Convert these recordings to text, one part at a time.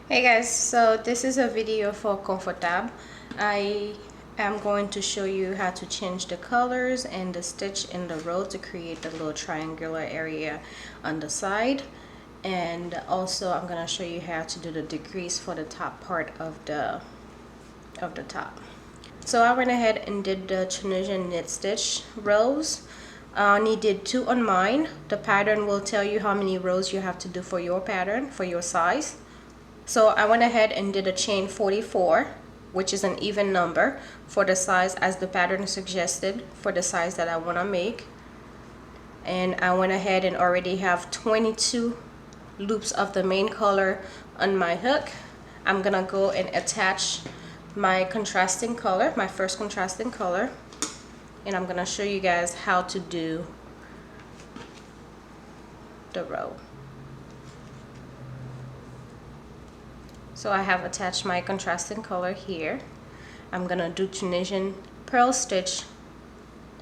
Hey guys, so this is a video for Comfortable. I am going to show you how to change the colors and the stitch in the row to create the little triangular area on the side. And also I'm going to show you how to do the decrease for the top part of the top. So I went ahead and did the Tunisian knit stitch rows. I only did 2 on mine. The pattern will tell you how many rows you have to do for your pattern, for your size. So I went ahead and did a chain 44, which is an even number for the size as the pattern suggested for the size that I want to make. And I went ahead and already have 22 loops of the main color on my hook. I'm gonna go and attach my contrasting color, my first contrasting color, and I'm gonna show you guys how to do the row. So I have attached my contrasting color here. I'm gonna do Tunisian purl stitch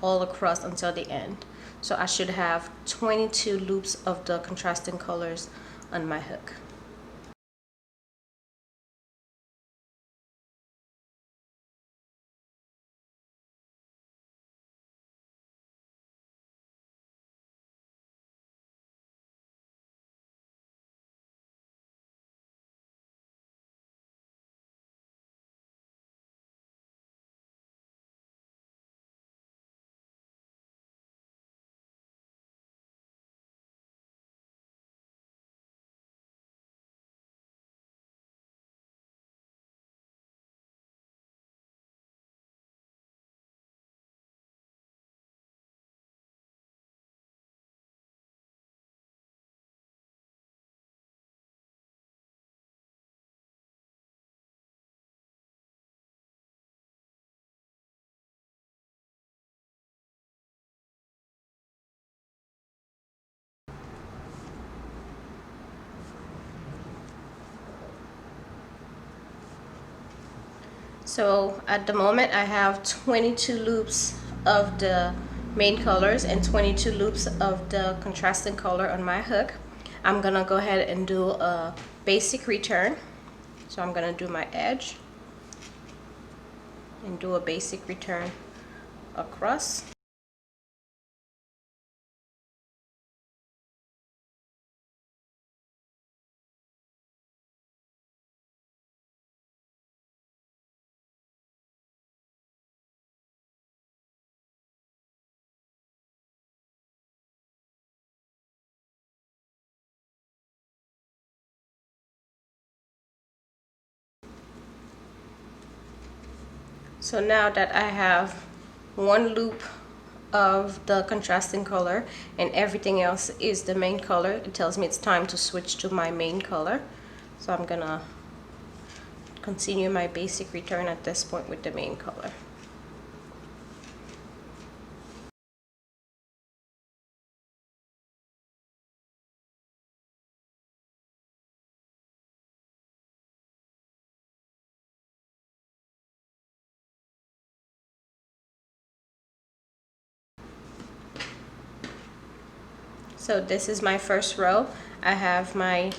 all across until the end. So I should have 22 loops of the contrasting colors on my hook. So at the moment I have 22 loops of the main colors and 22 loops of the contrasting color on my hook. I'm gonna go ahead and do a basic return. So I'm gonna do my edge and do a basic return across. So now that I have one loop of the contrasting color and everything else is the main color, it tells me it's time to switch to my main color. So I'm gonna continue my basic return at this point with the main color. So this is my first row. I have my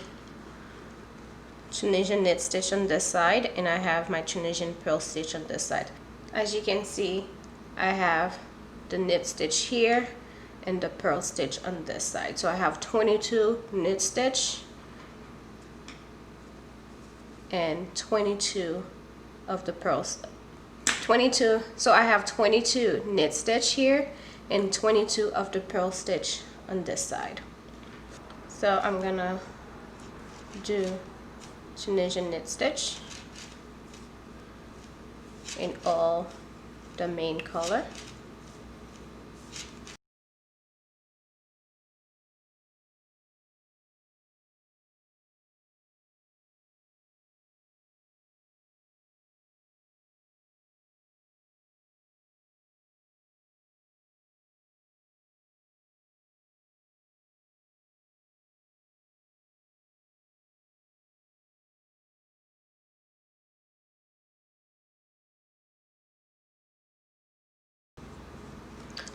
Tunisian knit stitch on this side and I have my Tunisian purl stitch on this side. As you can see, I have the knit stitch here and the purl stitch on this side. So I have 22 knit stitch and 22 of the purls. 22, so I have 22 knit stitch here and 22 of the purl stitch on this side. So I'm gonna do Tunisian knit stitch in all the main color.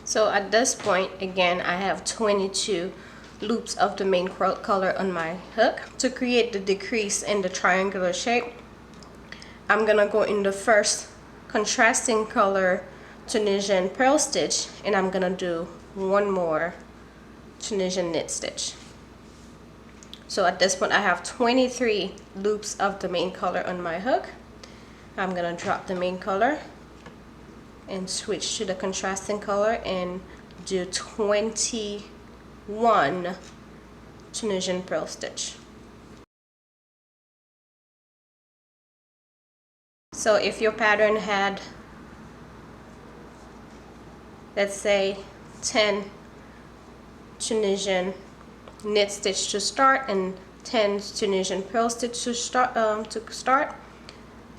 So at this point, again, I have 22 loops of the main color on my hook. To create the decrease in the triangular shape, I'm gonna go in the first contrasting color Tunisian purl stitch, and I'm gonna do one more Tunisian knit stitch. So at this point I have 23 loops of the main color on my hook. I'm gonna drop the main color and switch to the contrasting color and do 21 Tunisian purl stitch. So if your pattern had, let's say, 10 Tunisian knit stitch to start and 10 Tunisian purl stitch to start,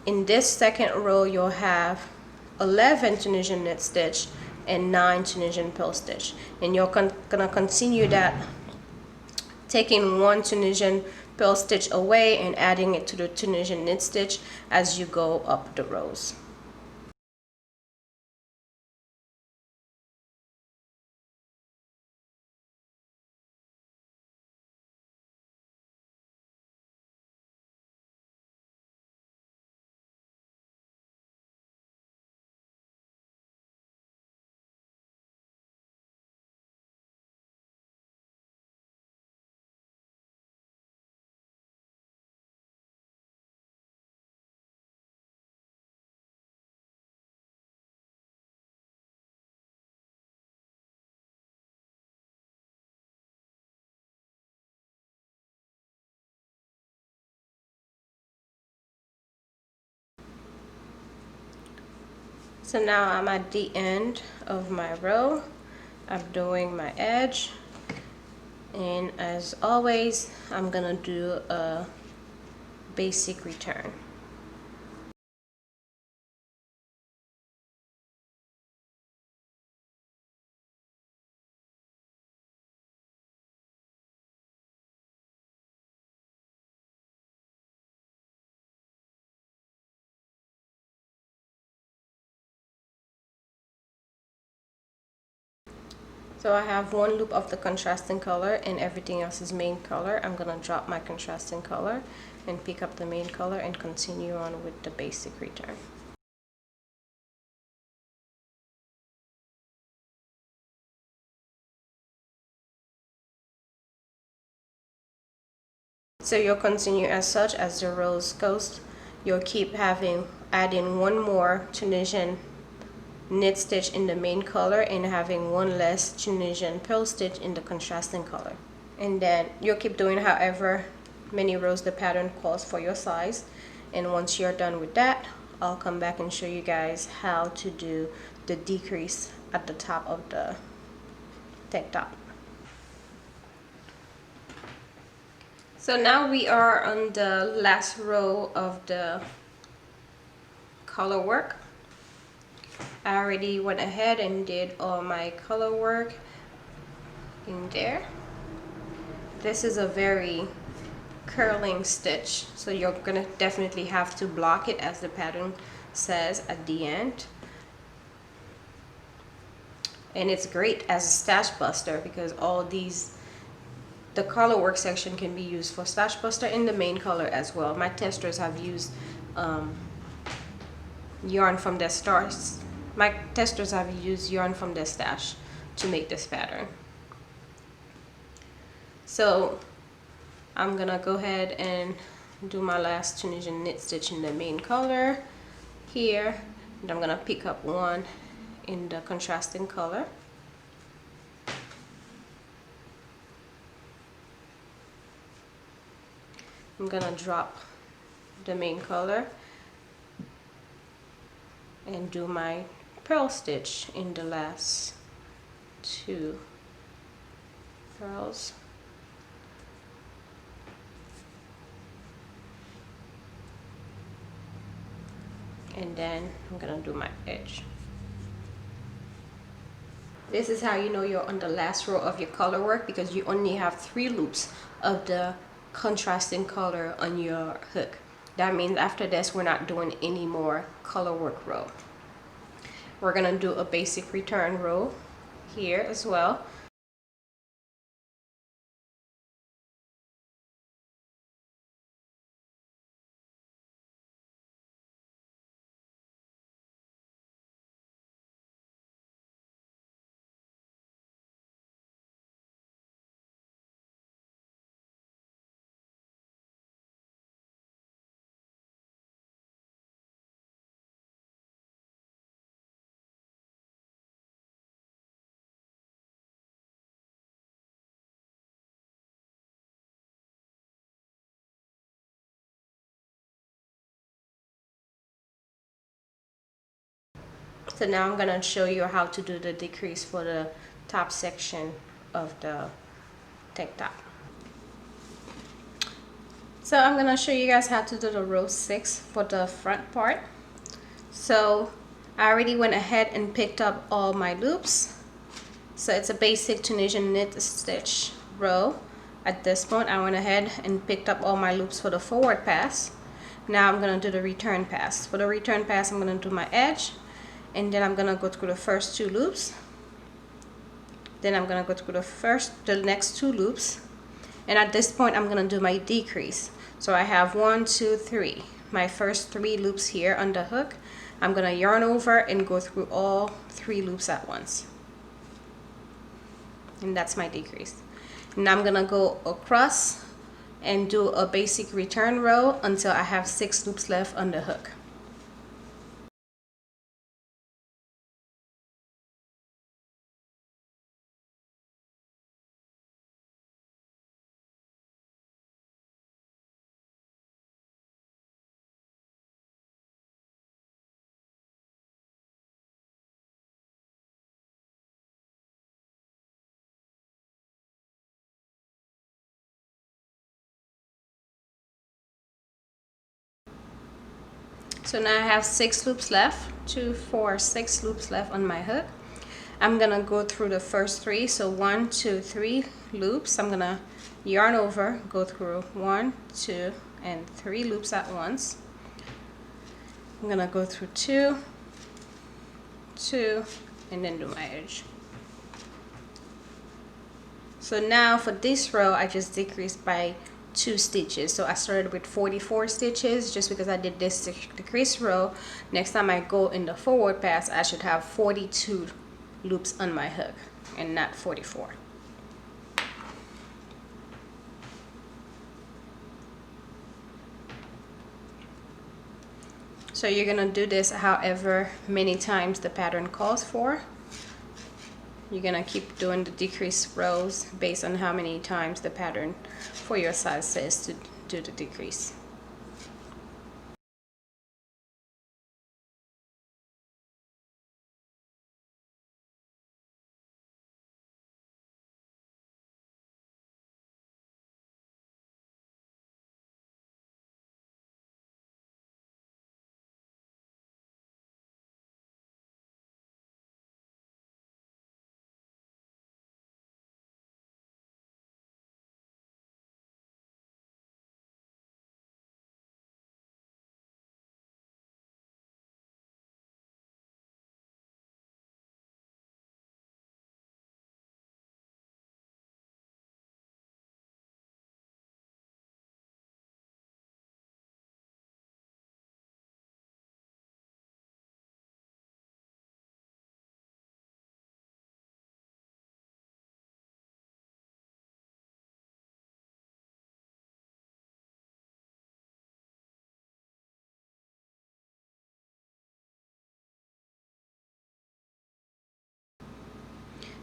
in this second row you'll have 11 Tunisian knit stitch and 9 Tunisian purl stitch, and you're gonna continue that, taking one Tunisian purl stitch away and adding it to the Tunisian knit stitch as you go up the rows. So now I'm at the end of my row. I'm doing my edge, and as always I'm gonna do a basic return. So I have one loop of the contrasting color and everything else is main color. I'm gonna drop my contrasting color and pick up the main color and continue on with the basic return. So you'll continue as such as the rows goes. You'll keep adding one more Tunisian knit stitch in the main color and having one less Tunisian purl stitch in the contrasting color. And then you'll keep doing however many rows the pattern calls for your size. And once you're done with that, I'll come back and show you guys how to do the decrease at the top of the tank top. So now we are on the last row of the color work. I already went ahead and did all my color work in there. This is a very curling stitch, so you're gonna definitely have to block it as the pattern says at the end. And it's great as a stash buster because all these, the color work section can be used for stash buster in the main color as well. My testers have used yarn from their stars. My testers have used yarn from their stash to make this pattern. So I'm gonna go ahead and do my last Tunisian knit stitch in the main color here, and I'm gonna pick up one in the contrasting color. I'm gonna drop the main color and do my purl stitch in the last two purls. And then I'm gonna do my edge. This is how you know you're on the last row of your color work, because you only have 3 loops of the contrasting color on your hook. That means after this we're not doing any more color work row. We're gonna do a basic return row here as well. So now I'm gonna show you how to do the decrease for the top section of the tank top. So I'm gonna show you guys how to do the row 6 for the front part. So I already went ahead and picked up all my loops. So it's a basic Tunisian knit stitch row. At this point, I went ahead and picked up all my loops for the forward pass. Now I'm gonna do the return pass. For the return pass, I'm gonna do my edge, and then I'm gonna go through the first 2 loops. Then I'm gonna go through the next 2 loops. And at this point, I'm gonna do my decrease. So I have 1, 2, 3. My first 3 loops here on the hook. I'm gonna yarn over and go through all 3 loops at once. And that's my decrease. Now I'm gonna go across and do a basic return row until I have 6 loops left on the hook. So now I have 6 loops left, 2, 4, 6 loops left on my hook. I'm gonna go through the first 3, so 1, 2, 3 loops. I'm gonna yarn over, go through 1, 2, and 3 loops at once. I'm gonna go through 2, 2, and then do my edge. So now for this row, I just decreased by 2 stitches. So I started with 44 stitches just because I did this decrease row. Next time I go in the forward pass, I should have 42 loops on my hook and not 44. So you're gonna do this however many times the pattern calls for. You're gonna keep doing the decrease rows based on how many times the pattern for your size says to do the decrease.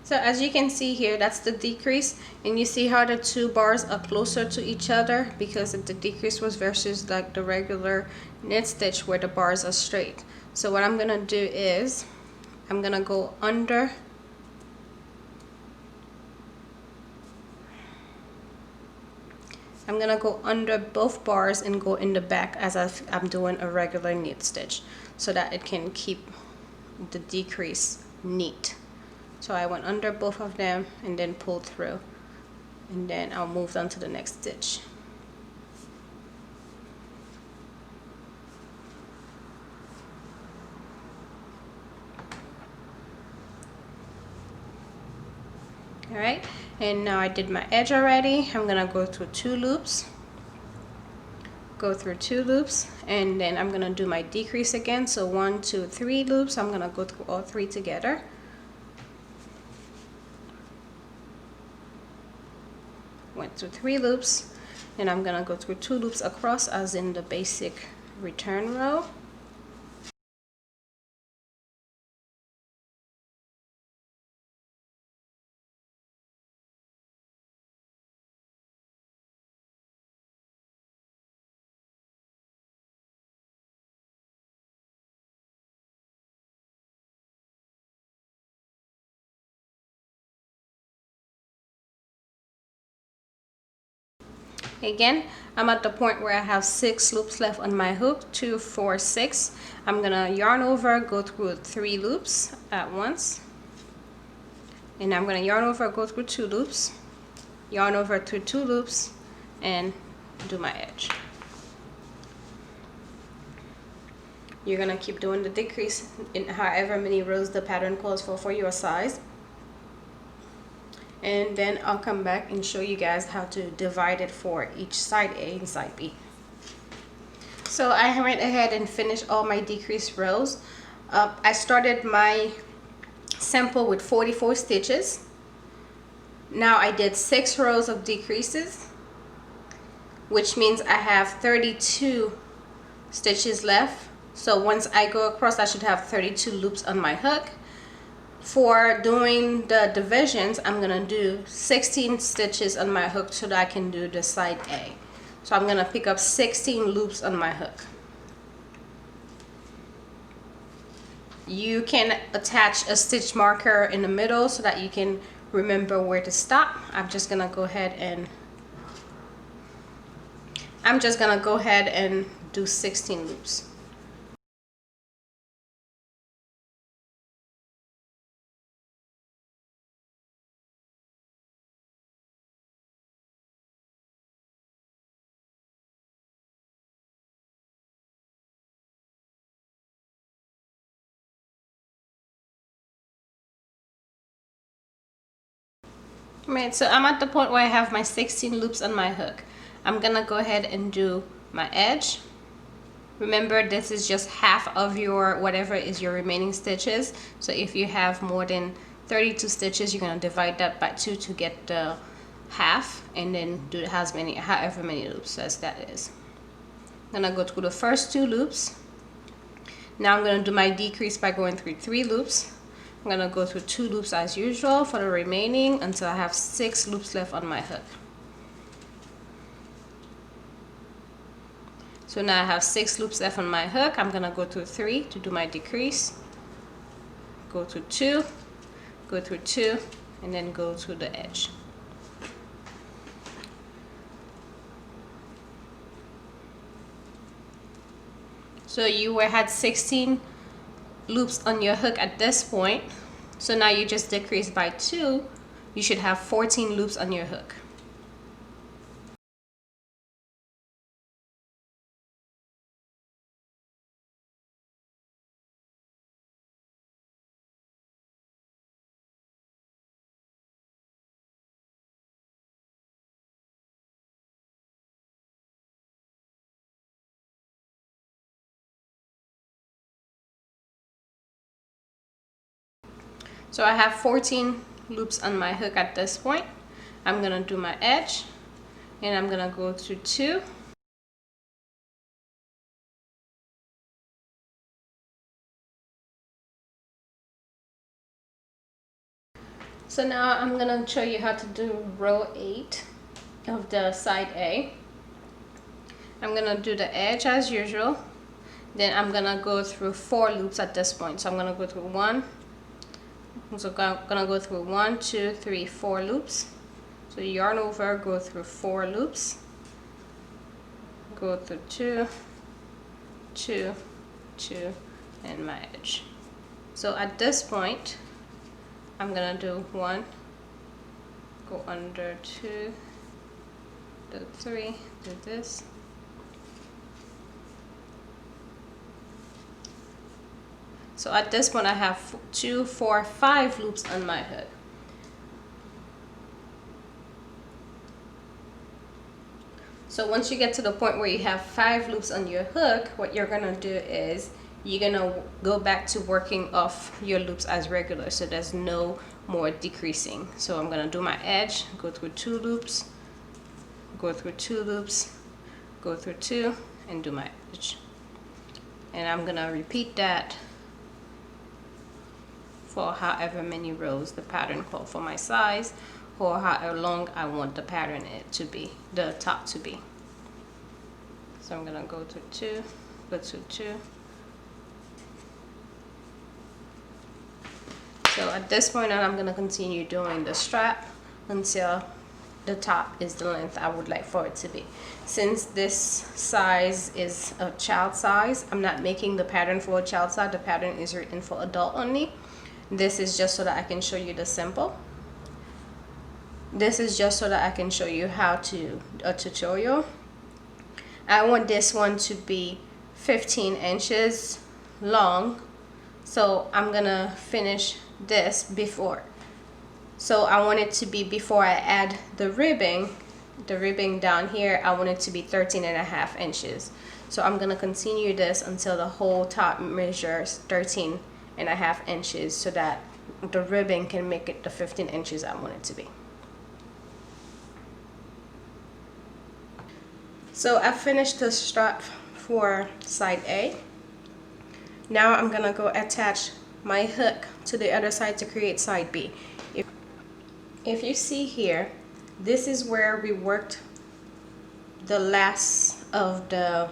So as you can see here, that's the decrease, and you see how the 2 bars are closer to each other because the decrease was versus like the regular knit stitch where the bars are straight. So what I'm gonna do is I'm gonna go under both bars and go in the back as if I'm doing a regular knit stitch so that it can keep the decrease neat. So I went under both of them and then pulled through, and then I'll move on to the next stitch. All right, and now I did my edge already. I'm gonna go through 2 loops, and then I'm gonna do my decrease again. So 1, 2, 3 loops. I'm gonna go through all 3 together. Went through 3 loops, and I'm gonna go through 2 loops across as in the basic return row. Again, I'm at the point where I have 6 loops left on my hook, 2, 4, 6. I'm gonna yarn over, go through 3 loops at once, and I'm gonna yarn over, go through 2 loops, yarn over through 2 loops, and do my edge. You're gonna keep doing the decrease in however many rows the pattern calls for your size. And then I'll come back and show you guys how to divide it for each side A and side B. So I went ahead and finished all my decreased rows. I started my sample with 44 stitches. Now I did 6 rows of decreases, which means I have 32 stitches left. So once I go across, I should have 32 loops on my hook. For doing the divisions, I'm gonna do 16 stitches on my hook so that I can do the side A. So I'm gonna pick up 16 loops on my hook. You can attach a stitch marker in the middle so that you can remember where to stop. I'm just gonna go ahead and do 16 loops. Right, so I'm at the point where I have my 16 loops on my hook. I'm gonna go ahead and do my edge. Remember, this is just half of your whatever is your remaining stitches. So if you have more than 32 stitches, you're gonna divide that by 2 to get the half, and then do however many loops as that is. I'm gonna go through the first 2 loops. Now I'm gonna do my decrease by going through 3 loops. I'm gonna go through 2 loops as usual for the remaining until I have 6 loops left on my hook. So now I have 6 loops left on my hook. I'm gonna go through 3 to do my decrease, go through 2, go through 2, and then go to the edge. So you had 16 loops on your hook at this point. So now you just decrease by 2. You should have 14 loops on your hook. So I have 14 loops on my hook at this point. I'm gonna do my edge, and I'm gonna go through 2. So now I'm gonna show you how to do row 8 of the side A. I'm gonna do the edge as usual. Then I'm gonna go through 4 loops at this point. So I'm gonna go through 1. So I'm gonna go through 1, 2, 3, 4 loops. So yarn over, go through 4 loops, go through 2, 2, 2, and my edge. So at this point, I'm gonna do 1, go under 2, do 3, do this. So at this point I have 2, 4, 5 loops on my hook. So once you get to the point where you have 5 loops on your hook, what you're gonna do is you're gonna go back to working off your loops as regular, so there's no more decreasing. So I'm gonna do my edge, go through 2 loops, go through 2 loops, go through 2, and do my edge. And I'm gonna repeat that for however many rows the pattern called for my size, or how long I want the pattern to be, the top to be. So I'm gonna go to 2, go to 2. So at this point I'm gonna continue doing the strap until the top is the length I would like for it to be. Since this size is a child size, I'm not making the pattern for a child size. The pattern is written for adult only. This is just so that I can show you the sample. This is just so that I can show you how to a tutorial. I want this one to be 15 inches long, so I'm gonna finish this before. So I want it to be, before I add the ribbing down here, I want it to be 13.5 inches. So I'm gonna continue this until the whole top measures 13.5 inches, so that the ribbing can make it the 15 inches I want it to be. So I finished the strap for side A. Now I'm gonna go attach my hook to the other side to create side B. If you see here, this is where we worked the last of the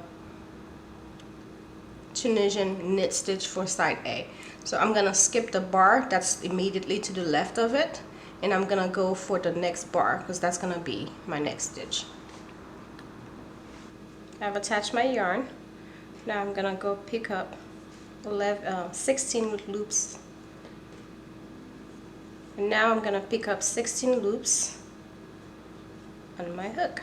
Tunisian knit stitch for side A. So I'm gonna skip the bar that's immediately to the left of it, and I'm gonna go for the next bar because that's gonna be my next stitch. I've attached my yarn. Now I'm gonna go pick up 16 loops, and now I'm gonna pick up 16 loops on my hook.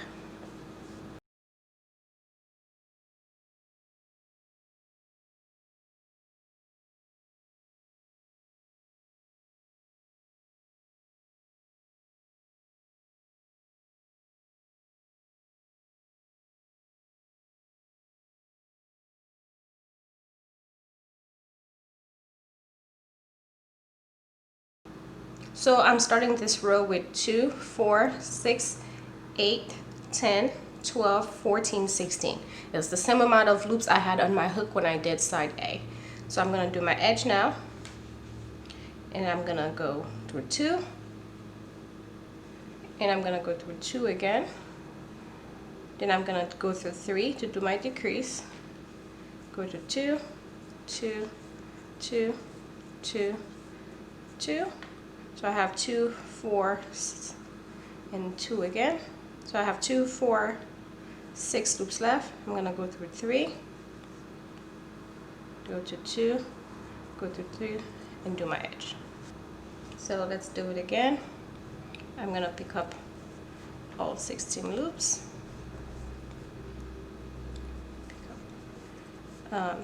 So I'm starting this row with 2, 4, 6, 8, 10, 12, 14, 16. It's the same amount of loops I had on my hook when I did side A. So I'm going to do my edge now, and I'm going to go through 2, and I'm going to go through 2 again. Then I'm going to go through 3 to do my decrease. Go to 2, 2, 2, 2, 2. So I have 2, 4, and 2 again. So I have 2, 4, 6 loops left. I'm gonna go through 3, go to 2, go to 3, and do my edge. So let's do it again. I'm gonna pick up all 16 loops.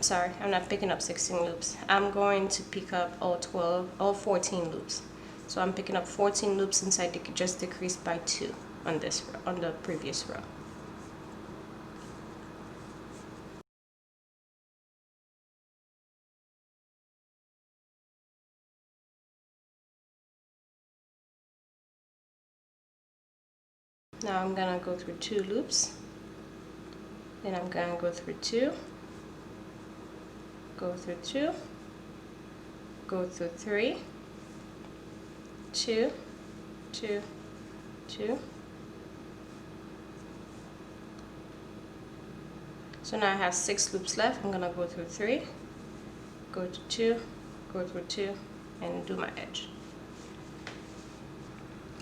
Sorry, I'm not picking up 16 loops. I'm going to pick up all 14 loops. So I'm picking up 14 loops since I just decreased by 2 on this row, on the previous row. Now I'm gonna go through 2 loops, then I'm gonna go through 2, go through 2, go through 3, 2, 2, 2. So now I have 6 loops left. I'm gonna go through 3, go to 2, go through 2, and do my edge.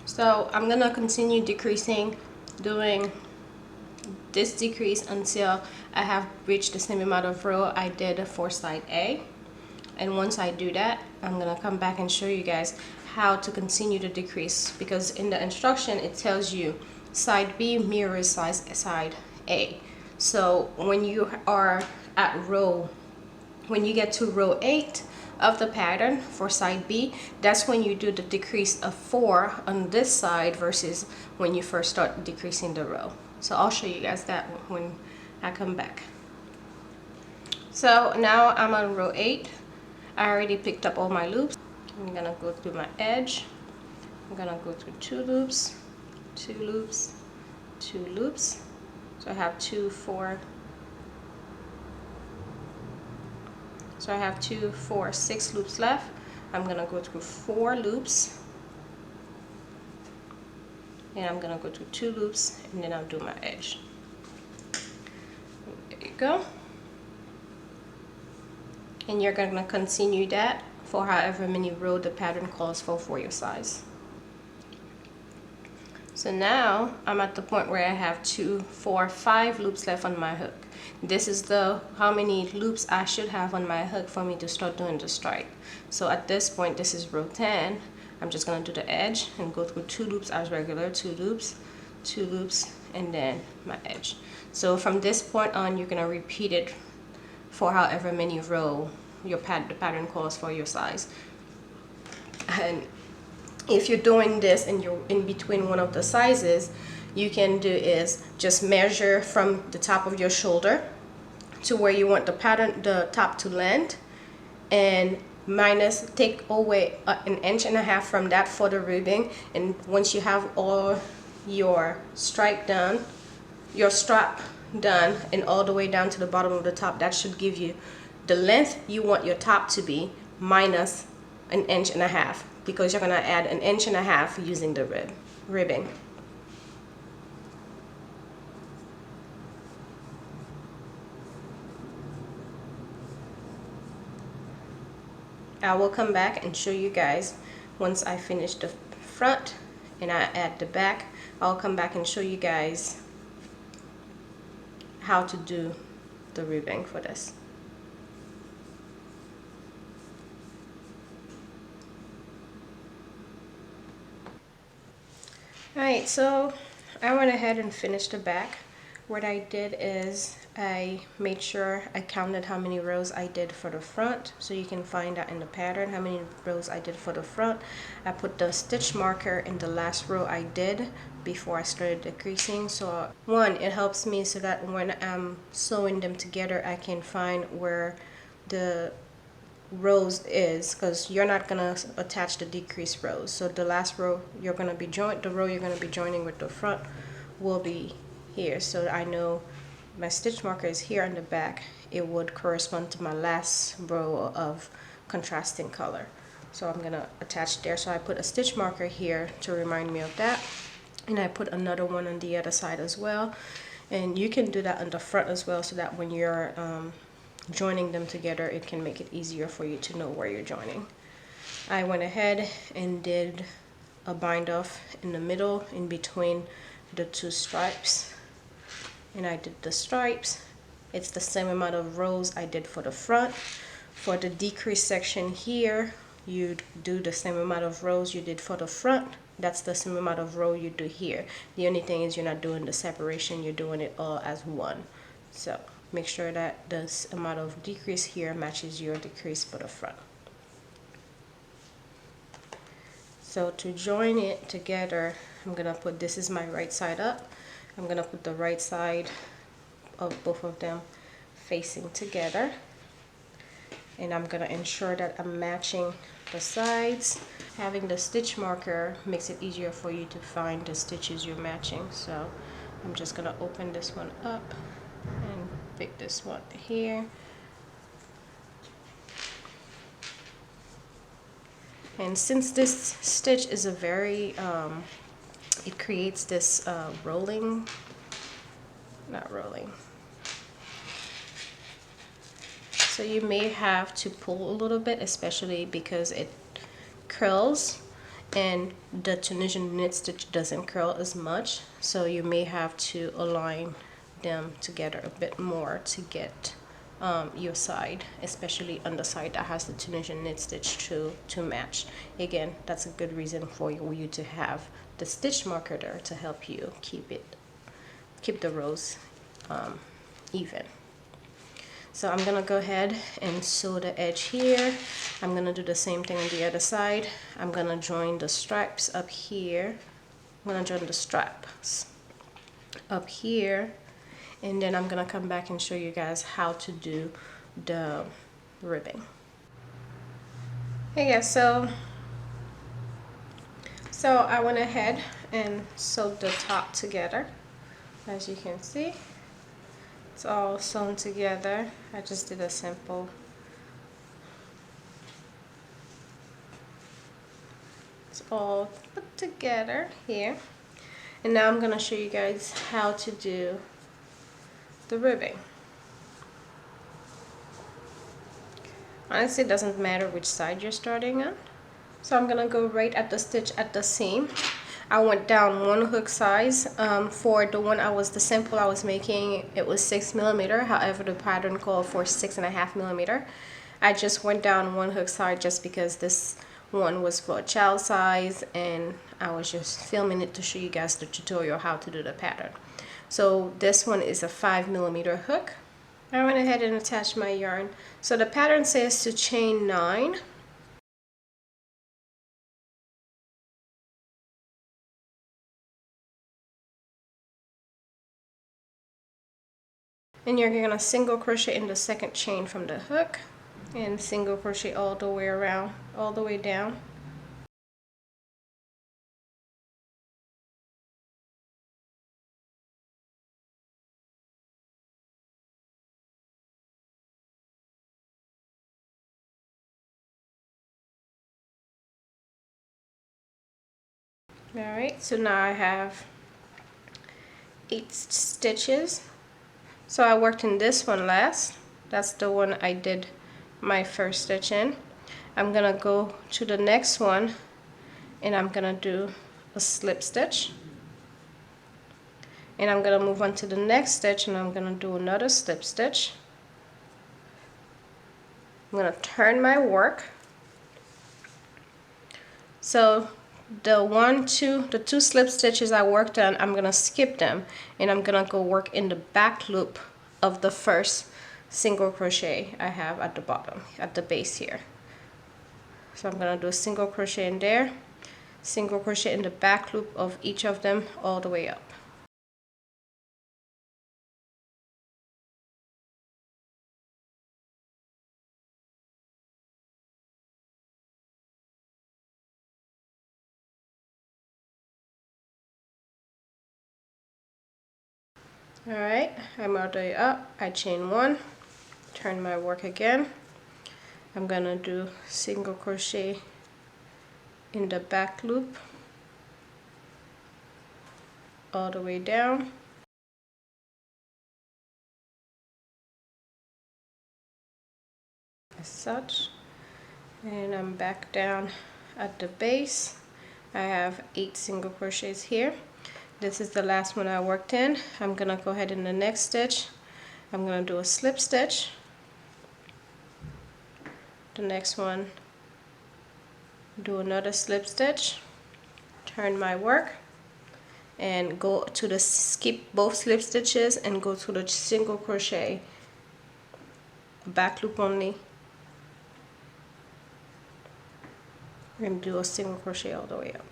So I'm gonna continue decreasing, doing this decrease until I have reached the same amount of row I did for side A. And once I do that, I'm gonna come back and show you guys how to continue to decrease, because in the instruction it tells you side B mirrors side A. So when you are at when you get to row 8 of the pattern for side B, that's when you do the decrease of 4 on this side versus when you first start decreasing the row. So I'll show you guys that when I come back. So now I'm on row 8. I already picked up all my loops. I'm gonna go through my edge. I'm gonna go through 2 loops, 2 loops, 2 loops. So I have 2, 4. So I have 2, 4, 6 loops left. I'm gonna go through 4 loops, and I'm gonna go through 2 loops, and then I'll do my edge. There you go. And you're gonna continue that for however many rows the pattern calls for your size. So So now I'm at the point where I have 2, 4, 5 loops left on my hook. This is the how many loops I should have on my hook for me to start doing the stripe. So at this point, this is row 10. I'm just going to do the edge and go through 2 loops as regular, 2 loops, 2 loops, and then my edge. So from this point on, you're going to repeat it for however many row the pattern calls for your size. And if you're doing this and you're in between one of the sizes, you can do is just measure from the top of your shoulder to where you want the pattern, the top to land, and take away 1.5 inches from that for the ribbing. And once you have all your stripe done, your strap done, and all the way down to the bottom of the top, that should give you the length you want your top to be minus 1.5 inches, because you're going to add 1.5 inches using the ribbing. I will come back and show you guys once I finish the front and I add the back. I'll come back and show you guys how to do the ribbing for this. Alright, so I went ahead and finished the back. What I did is I made sure I counted how many rows I did for the front, so you can find out in the pattern how many rows I did for the front. I put the stitch marker in the last row I did before I started decreasing. So one, it helps me so that when I'm sewing them together, I can find where the rows is, because you're not gonna attach the decreased rows. So the last row you're gonna be the row you're gonna be joining with the front will be here. So I know my stitch marker is here on the back. It would correspond to my last row of contrasting color. So I'm gonna attach there. So I put a stitch marker here to remind me of that, and I put another one on the other side as well. And you can do that on the front as well, so that when you're joining them together, it can make it easier for you to know where you're joining. I went ahead and did a bind off in the middle in between the 2 stripes, and I did the stripes. It's the same amount of rows I did for the front. For the decrease section here, you do the same amount of rows you did for the front. That's the same amount of row you do here. The only thing is you're not doing the separation, you're doing it all as one. So make sure that this amount of decrease here matches your decrease for the front. So to join it together, I'm gonna put, this is my right side up. I'm gonna put the right side of both of them facing together, and I'm gonna ensure that I'm matching the sides. Having the stitch marker makes it easier for you to find the stitches you're matching. So I'm just gonna open this one up and pick this one here. And since this stitch is a very it creates this rolling, not rolling, so you may have to pull a little bit, especially because it curls, and the Tunisian knit stitch doesn't curl as much, so you may have to align them together a bit more to get your side, especially on the side that has the Tunisian knit stitch to match. Again, that's a good reason for you to have the stitch marker there to help you keep the rows even. So I'm gonna go ahead and sew the edge here. I'm gonna do the same thing on the other side. I'm gonna join the stripes up here. I'm gonna join the straps up here, and then I'm gonna come back and show you guys how to do the ribbing. Hey guys, so I went ahead and sewed the top together. As you can see, it's all sewn together. I just did a simple it's all put together here. And now I'm gonna show you guys how to do the ribbing. Honestly, it doesn't matter which side you're starting on. So I'm gonna go right at the stitch at the seam. I went down one hook size. For the one the sample I was making, it was 6mm. However, the pattern called for 6.5mm. I just went down one hook size just because this one was for a child size, and I was just filming it to show you guys the tutorial how to do the pattern. So this one is a 5mm hook. I went ahead and attached my yarn. So the pattern says to chain 9. And you're gonna single crochet in the second chain from the hook and single crochet all the way around, all the way down. Alright, so now I have 8 stitches. So I worked in this one last. That's the one I did my first stitch in. I'm gonna go to the next one and I'm gonna do a slip stitch. And I'm gonna move on to the next stitch and I'm gonna do another slip stitch. I'm gonna turn my work. So the two slip stitches I worked on, I'm gonna skip them and I'm gonna go work in the back loop of the first single crochet I have at the bottom, at the base here. So I'm gonna do a single crochet in there, single crochet in the back loop of each of them all the way up. Alright, I'm all the way up. I chain 1, turn my work again. I'm gonna do single crochet in the back loop all the way down. As such, and I'm back down at the base. I have 8 single crochets here. This is the last one I worked in. I'm gonna go ahead in the next stitch. I'm gonna do a slip stitch. The next one, do another slip stitch, turn my work, and go to the skip both slip stitches and go to the single crochet, back loop only, and do a single crochet all the way up.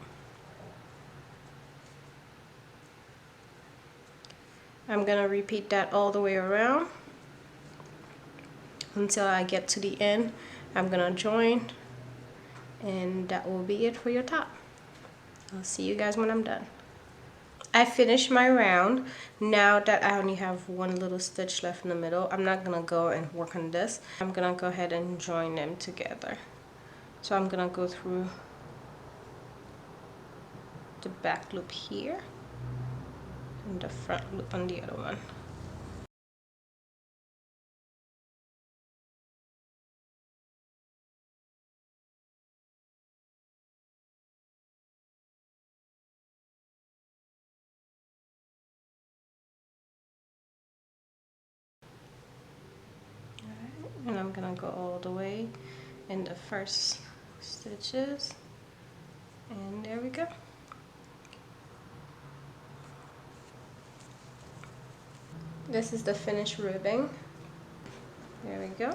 I'm gonna repeat that all the way around until I get to the end. I'm gonna join, and that will be it for your top. I'll see you guys when I'm done. I finished my round. Now that I only have one little stitch left in the middle, I'm not gonna go and work on this. I'm gonna go ahead and join them together. So I'm gonna go through the back loop here and the front loop on the other one. And I'm gonna go all the way in the first stitches, and there we go. This is the finished ribbing. There we go.